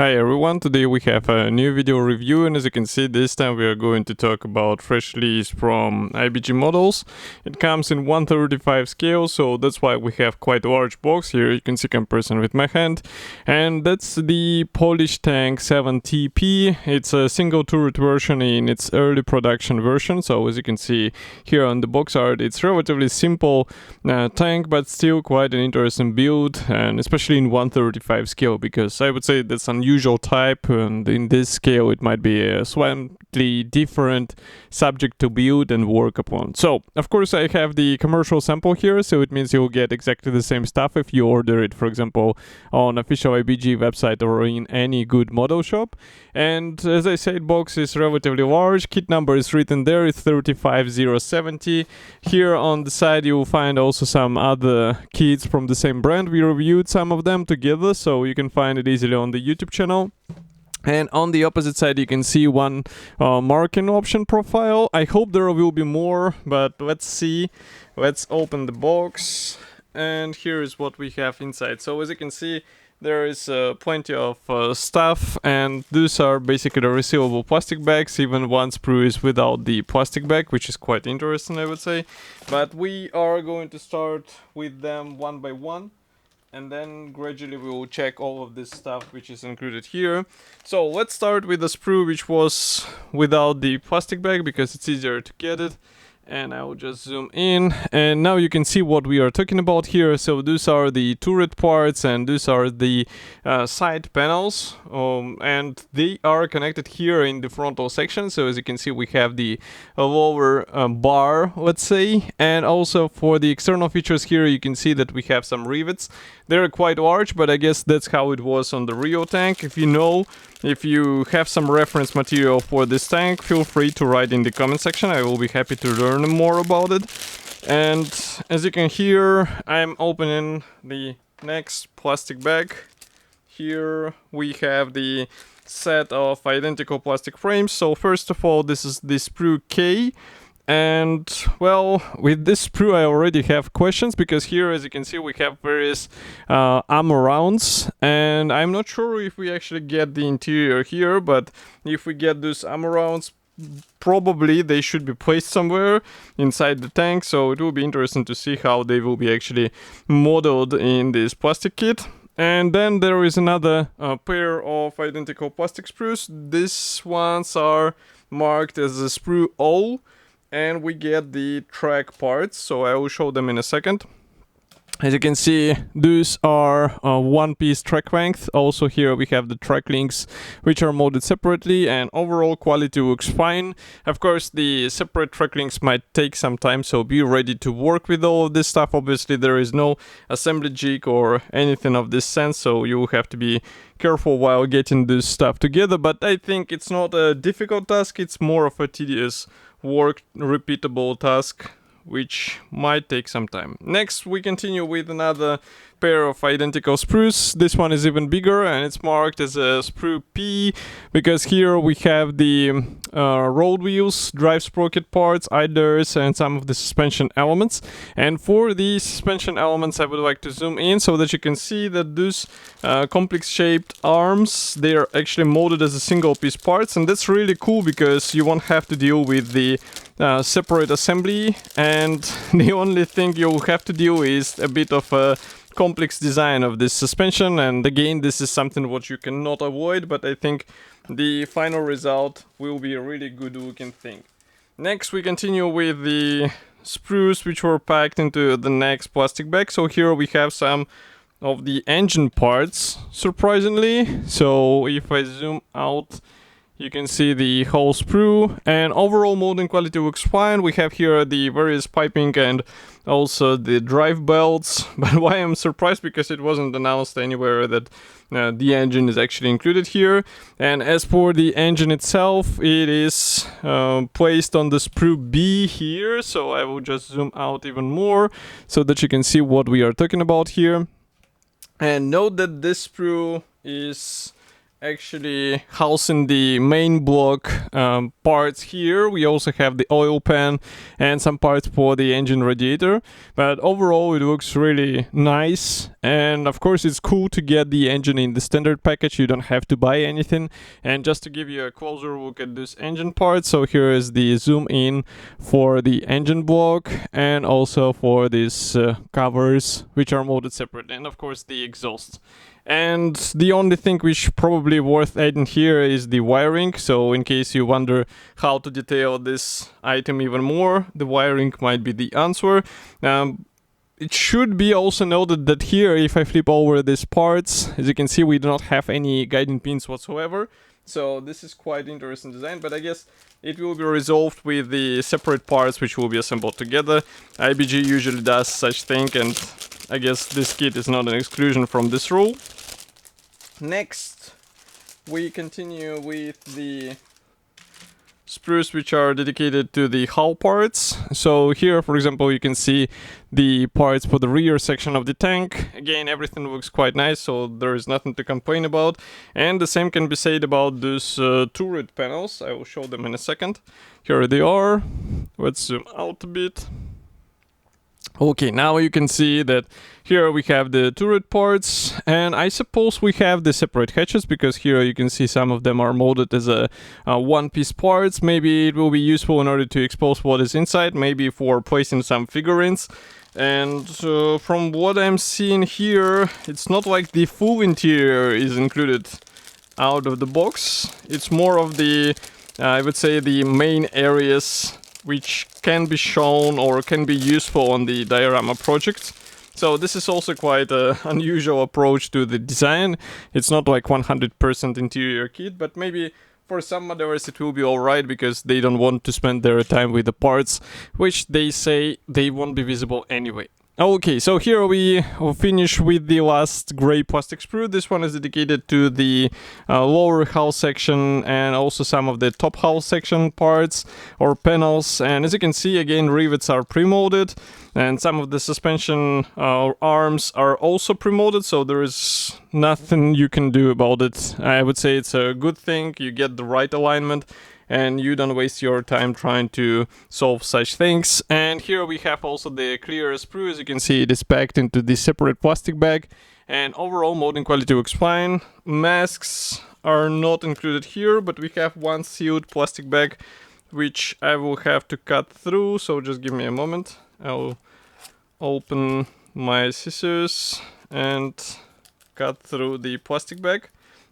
Hi everyone, today we have a new video review, and as you can see, this time we are going to talk about fresh release from IBG models. It comes in 1/35 scale, so that's why we have quite a large box here. You can see comparison with my hand, and that's the Polish Tank 7TP. It's a single turret version in its early production version, so as you can see here on the box art, it's relatively simple tank, but still quite an interesting build, and especially in 1/35 scale, because I would say that's unusual type, and in this scale it might be a slightly different subject to build and work upon. So of course I have the commercial sample here, so it means you'll get exactly the same stuff if you order it, for example, on official IBG website or in any good model shop. And as I said, box is relatively large. Kit number is written there, it's 35070. Here on the side you'll find also some other kits from the same brand. We reviewed some of them together, so you can find it easily on the YouTube channel. And on the opposite side you can see one marking option profile. I hope there will be more, but let's see. Let's open the box, and here is what we have inside. So as you can see, there is plenty of stuff, and these are basically the resealable plastic bags. Even one sprue is without the plastic bag, which is quite interesting, I would say. But we are going to start with them one by one, and then gradually we will check all of this stuff which is included here. So let's start with the sprue which was without the plastic bag, because it's easier to get it. And I will just zoom in, and now you can see what we are talking about here. So these are the turret parts, and these are the side panels, and they are connected here in the frontal section. So as you can see, we have the lower bar, let's say, and also for the external features here you can see that we have some rivets. They're quite large, but I guess that's how it was on the Rio tank. If you have some reference material for this tank, feel free to write in the comment section. I will be happy to learn more about it. And as you can hear, I'm opening the next plastic bag. Here we have the set of identical plastic frames. So first of all, this is the sprue K. And well, with this sprue I already have questions, because here, as you can see, we have various ammo rounds, and I'm not sure if we actually get the interior here, but if we get those ammo rounds, probably they should be placed somewhere inside the tank, so it will be interesting to see how they will be actually modeled in this plastic kit. And then there is another pair of identical plastic sprues. These ones are marked as a sprue O, and we get the track parts, so I will show them in a second. As you can see, these are one-piece track length. Also here we have the track links, which are molded separately, and overall quality looks fine. Of course, the separate track links might take some time, so be ready to work with all of this stuff. Obviously, there is no assembly jig or anything of this sense, so you will have to be careful while getting this stuff together. But I think it's not a difficult task, it's more of a tedious work, repeatable task, which might take some time. Next, we continue with another pair of identical sprues. This one is even bigger, and it's marked as a sprue P, because here we have the road wheels, drive sprocket parts, idlers, and some of the suspension elements. And for the suspension elements, I would like to zoom in so that you can see that these complex shaped arms, they are actually molded as a single piece parts, and that's really cool because you won't have to deal with the separate assembly, and the only thing you'll have to do is a bit of a complex design of this suspension. And again, this is something what you cannot avoid, but I think the final result will be a really good looking thing. Next, we continue with the sprues which were packed into the next plastic bag. So here we have some of the engine parts, surprisingly. So if I zoom out, you can see the whole sprue, and overall molding quality looks fine. We have here the various piping and also the drive belts. But why I'm surprised, because it wasn't announced anywhere that the engine is actually included here. And as for the engine itself, it is placed on the sprue B here. So I will just zoom out even more so that you can see what we are talking about here. And note that this sprue is actually housing the main block parts here. We also have the oil pan and some parts for the engine radiator, but overall it looks really nice. And of course it's cool to get the engine in the standard package. You don't have to buy anything. And just to give you a closer look at this engine part, so here is the zoom in for the engine block and also for these covers which are molded separately, and of course the exhaust. And the only thing which probably worth adding here is the wiring. So in case you wonder how to detail this item even more, the wiring might be the answer. It should be also noted that here, if I flip over these parts, as you can see, we do not have any guiding pins whatsoever. So this is quite interesting design, but I guess it will be resolved with the separate parts which will be assembled together. IBG usually does such thing, and I guess this kit is not an exclusion from this rule. Next, we continue with the sprues which are dedicated to the hull parts. So here, for example, you can see the parts for the rear section of the tank. Again, everything looks quite nice, so there is nothing to complain about. And the same can be said about these turret panels. I will show them in a second. Here they are. Let's zoom out a bit. Okay, now you can see that here we have the turret parts, and I suppose we have the separate hatches, because here you can see some of them are molded as a one-piece parts. Maybe it will be useful in order to expose what is inside, maybe for placing some figurines. And from what I'm seeing here, it's not like the full interior is included out of the box. It's more of the, I would say, the main areas which can be shown or can be useful on the diorama project. So this is also quite an unusual approach to the design. It's not like 100% interior kit, but maybe for some modelers it will be alright, because they don't want to spend their time with the parts which they say they won't be visible anyway. Okay, so here we finish with the last gray plastic sprue. This one is dedicated to the lower hull section and also some of the top hull section parts or panels. And as you can see, again, rivets are pre-molded, and some of the suspension arms are also pre-molded, so there is nothing you can do about it. I would say it's a good thing. You get the right alignment and you don't waste your time trying to solve such things. And here we have also the clear sprue. As you can see, it is packed into this separate plastic bag, and overall molding quality looks fine. Masks are not included here, but we have one sealed plastic bag which I will have to cut through, so just give me a moment. I'll open my scissors and cut through the plastic bag,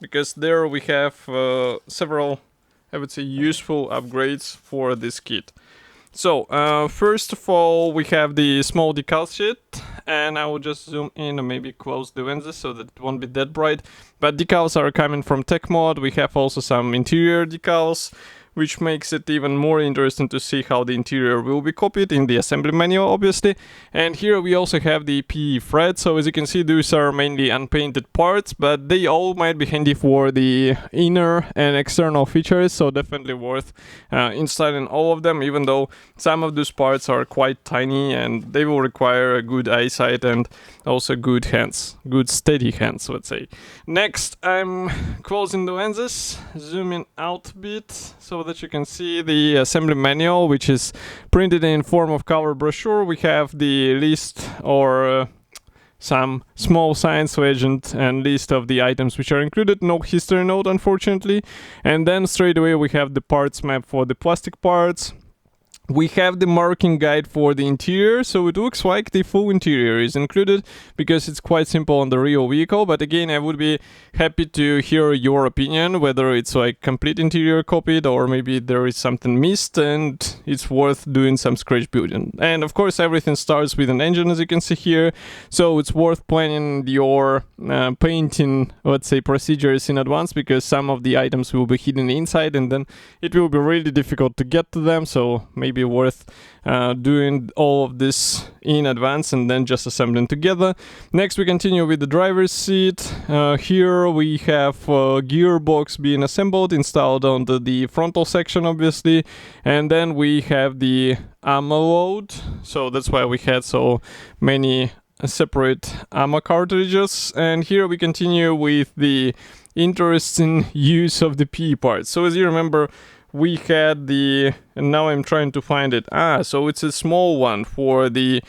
because there we have several, I would say, useful upgrades for this kit. So first of all, we have the small decal sheet, and I will just zoom in and maybe close the lenses so that it won't be that bright. But decals are coming from TechMod. We have also some interior decals, which makes it even more interesting to see how the interior will be copied in the assembly manual, obviously. And here we also have the PE thread. So as you can see, these are mainly unpainted parts, but they all might be handy for the inner and external features, so definitely worth installing all of them, even though some of those parts are quite tiny and they will require a good eyesight and also good hands, good steady hands, let's say. Next, I'm closing the lenses, zooming out a bit so that you can see the assembly manual, which is printed in form of cover brochure. We have the list or some small science legend and list of the items which are included, no history note unfortunately. And then straight away we have the parts map for the plastic parts. We have the marking guide for the interior, so it looks like the full interior is included because it's quite simple on the real vehicle. But again, I would be happy to hear your opinion, whether it's like complete interior copied or maybe there is something missed and it's worth doing some scratch building. And of course, everything starts with an engine, as you can see here, so it's worth planning your painting, let's say, procedures in advance, because some of the items will be hidden inside and then it will be really difficult to get to them. So maybe worth doing all of this in advance and then just assembling together. Next, we continue with the driver's seat. Here we have a gearbox being assembled, installed onto the frontal section, obviously, and then we have the ammo load. So that's why we had so many separate ammo cartridges. And here we continue with the interesting use of the PE part. So as you remember, we had the, and now I'm trying to find it. So it's a small one for the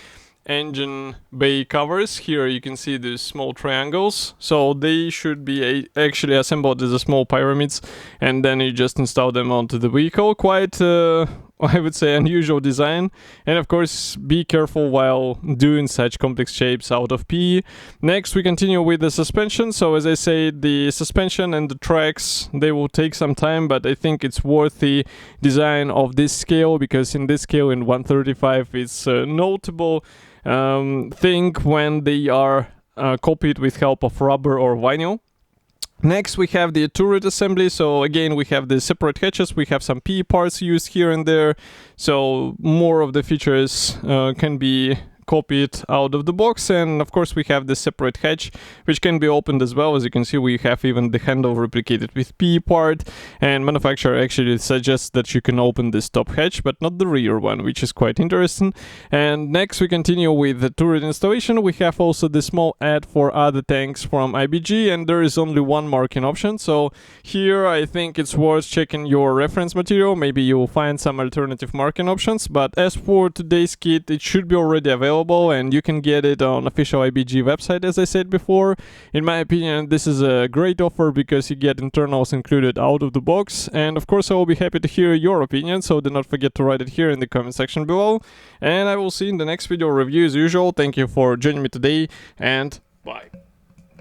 engine bay covers. Here you can see these small triangles, so they should be actually assembled as a small pyramids, and then you just install them onto the vehicle. Quite I would say unusual design, and of course be careful while doing such complex shapes out of PE. Next we continue with the suspension. So as I said, the suspension and the tracks, they will take some time, but I think it's worth the design of this scale, because in this scale in 135 it's a notable thing when they are copied with help of rubber or vinyl. Next we have the turret assembly. So again, we have the separate hatches, we have some PE parts used here and there, so more of the features can be copied out of the box. And of course we have the separate hatch which can be opened as well. As you can see, we have even the handle replicated with PE part, and manufacturer actually suggests that you can open this top hatch but not the rear one, which is quite interesting. And next we continue with the turret installation. We have also the small ad for other tanks from IBG, and there is only one marking option, so here I think it's worth checking your reference material. Maybe you'll find some alternative marking options, but as for today's kit, it should be already available, and you can get it on official IBG website, as I said before. In my opinion, this is a great offer because you get internals included out of the box, and of course I will be happy to hear your opinion, so do not forget to write it here in the comment section below, and I will see you in the next video review as usual. Thank you for joining me today, and bye.